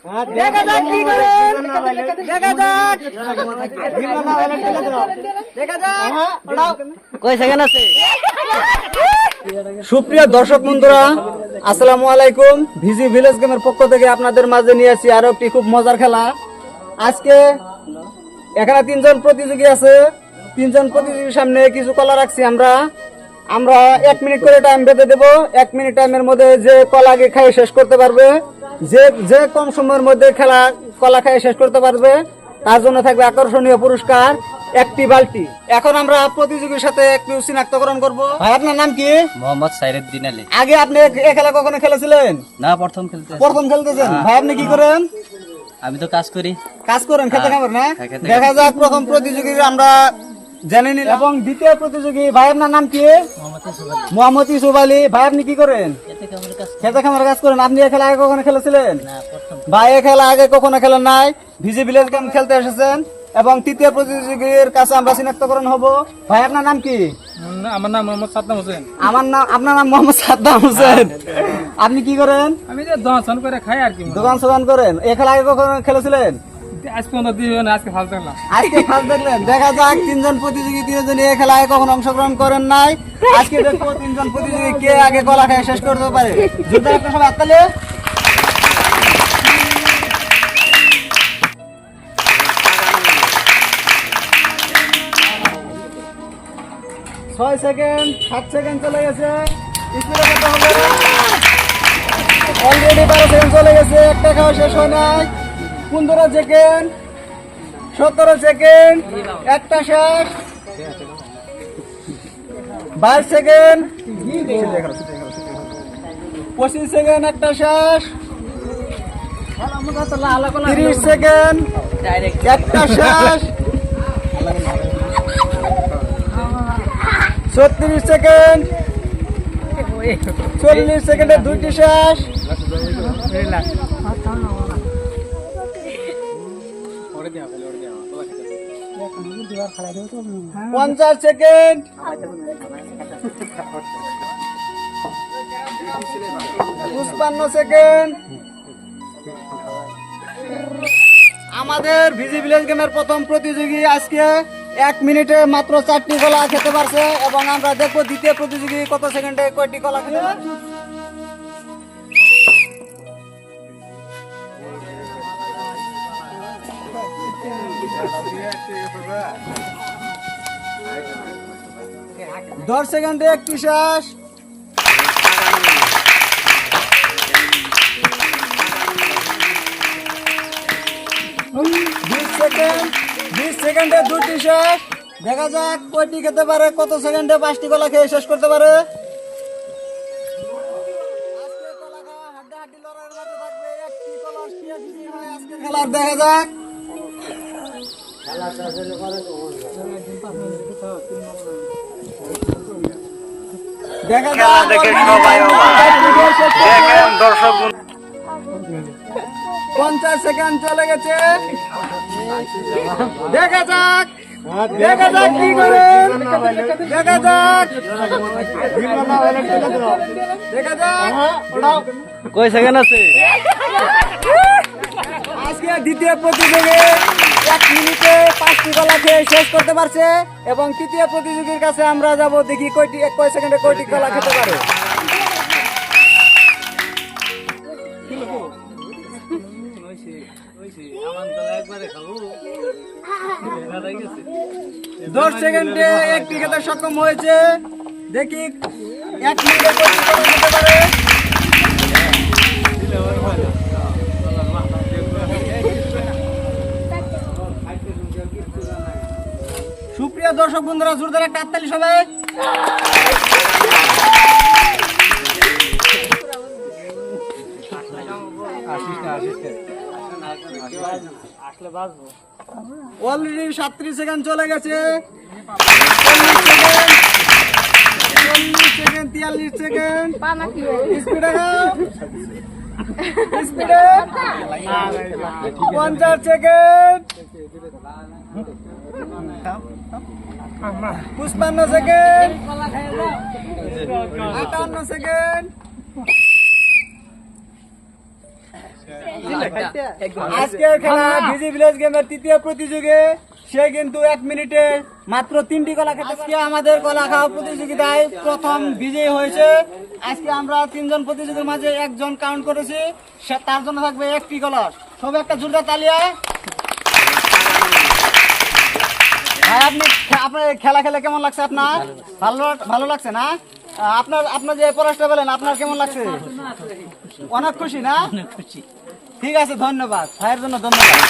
দেখা যাক কি করে, দেখা যাক, দেখা যাক কয় সেকেন্ড আছে। সুপ্রিয় দর্শক বন্ধুরা, আসসালামু আলাইকুম। ভিজি ভিলেজ গেমের পক্ষ থেকে আপনাদের মাঝে নিয়ে আসি আরো একটি খুব মজার খেলা। আজকে এখানে তিনজন প্রতিযোগী আছে। তিনজন প্রতিযোগীর সামনে কিছু কলা রাখছি আমরা 1 মিনিট করে টাইম বেঁধে দেবো। 1 মিনিট টাইমের মধ্যে যে কলা আগে খাই শেষ করতে পারবে, যে কম সময়ের মধ্যে কলা খাই শেষ করতে পারবে, তার জন্য থাকবে আকর্ষণীয় পুরস্কার একটি বালতি। এখন আমরা প্রতিযোগীর সাথে একটু চিনাক্তকরণ করব। ভাই, আপনার নাম কি? মোহাম্মদ সাইরুদ্দিন আলী। আগে আপনি এই খেলা কখনো খেলেছিলেন? না, প্রথম খেলতেছেন। ভাই, আপনি কি করেন? আমি তো কাজ করেন, খেতে খাবার না? হ্যাঁ, খেতে দেখা যাক প্রথম প্রতিযোগী আমরা জেনে নিলাম। এবং দ্বিতীয় প্রতিযোগী ভাই, আপনার নাম কি? মোহাম্মদ ইউসুফ আলী। ভাই, আপনি কি করেন? খেতে খামার কাজ করেন। আপনি এই খেলা আগে কখনো খেলেছিলেন? ভাই, এই খেলা আগে কখনো খেলেন নাই, ভিজি ভিলেজ গেম খেলতে এসেছেন। এবং তৃতীয় প্রতিযোগীর কাছে আমরা চিনাক্তকরণ হব। ভাই, আপনার নাম কি? আমার নাম মোহাম্মদ সাদ্দাম হোসেন। আপনার নাম মোহাম্মদ সাদ্দাম হোসেন। আপনি কি করেন? আমি যে দোকান করে খাই আর কি। দোকান করেন। এই খেলা আগে কখনো খেলেছিলেন? আজ পর্যন্ত দিবেন, আজকে ফার্স্ট দেখলাম। আজকে ফার্স্ট দেখলেন। দেখা যাক তিনজন প্রতিযোগী তিনজন এই খেলায় কখনো অংশগ্রহণ করেন নাই। আজকে দেখবো তিনজন প্রতিযোগী কে আগে কলা খেয়ে শেষ করতে পারে। যদি একটা সবাই হাততালি। 6 সেকেন্ড, 7 সেকেন্ড চলে গেছে। স্পিডে করতে হবে। অলরেডি 12 সেকেন্ড চলে গেছে। একটা খাওয়া শেষ হয় নাই। 15 সেকেন্ড, 17 সেকেন্ড, একটা শেষ। 22 সেকেন্ড, 25 সেকেন্ড, একটা শেষ। 30 সেকেন্ড, একটা শেষ। 36 সেকেন্ড, 40 সেকেন্ডে দুইটি শেষ। 50 সেকেন্ড, 55 সেকেন্ড। আমাদের ভিজি ভিলেজ গেমের প্রথম প্রতিযোগী আজকে 1 মিনিটে মাত্র 4টি কলা খেতে পারছে। এবং আমরা দেখবো দ্বিতীয় প্রতিযোগী কত সেকেন্ডে কয়টি কলা খেতে পারছে। দশ সেকেন্ডে একটি শেষ। 20 সেকেন্ডে দুটি শেষ। দেখা যাক কয়টি খেতে পারে, কত সেকেন্ডে 5টি কলা খেয়ে শেষ করতে পারে। খেলার দেখা যাক। দেখা যাক দর্শক 50 সেকেন্ড চলে গেছে। দেখা যাক কি করেন। দেখা যাক কয় সেকেন্ড আছে? আজকে দ্বিতীয় প্রতিযোগী 1 মিনিটে 5টি কলা খেয়ে শেষ করতে পারছে। এবং তৃতীয় প্রতিযোগীর কাছে আমরা যাব, দেখি কয় সেকেন্ডে কয়টি কলা খেতে পারে। দশ সেকেন্ডে একটি খেতে সক্ষম হয়েছে। দেখি 1 মিনিটে কয়টি কলা খেতে পারে। সুপ্রিয় দর্শক বন্ধুরা, জোরদার একটা হাততালি সবাই। অলরেডি 37 সেকেন্ড চলে গেছে। 40 সেকেন্ড, 43 সেকেন্ড। স্পিডে খাও, স্পিডে। 50 সেকেন্ড, 55 সেকেন্ড, 58 সেকেন্ড, আজকের খেলা ভিজি ভিলেজ গেমের তৃতীয় প্রতিযোগী সে কিন্তু 1 মিনিটে মাত্র 3টি কলা খেতে পারে। আজকে আমাদের কলা খাওয়া প্রতিযোগিতায় প্রথম বিজয়ী হয়েছে। আজকে আমরা 3 জন প্রতিযোগীর মাঝে একজন কাউন্ট করেছি, তার জন্য থাকবে 1টি কলা। সবাই একটা জোরদার তালিয়া। ভাই আপনার খেলা খেলে কেমন লাগছে? আপনার ভালো লাগছে না? আপনার যে পড়াশোনা বলেন আপনার কেমন লাগছে? অনেক খুশি না? ঠিক আছে, ধন্যবাদ ভাইয়ের জন্য, ধন্যবাদ।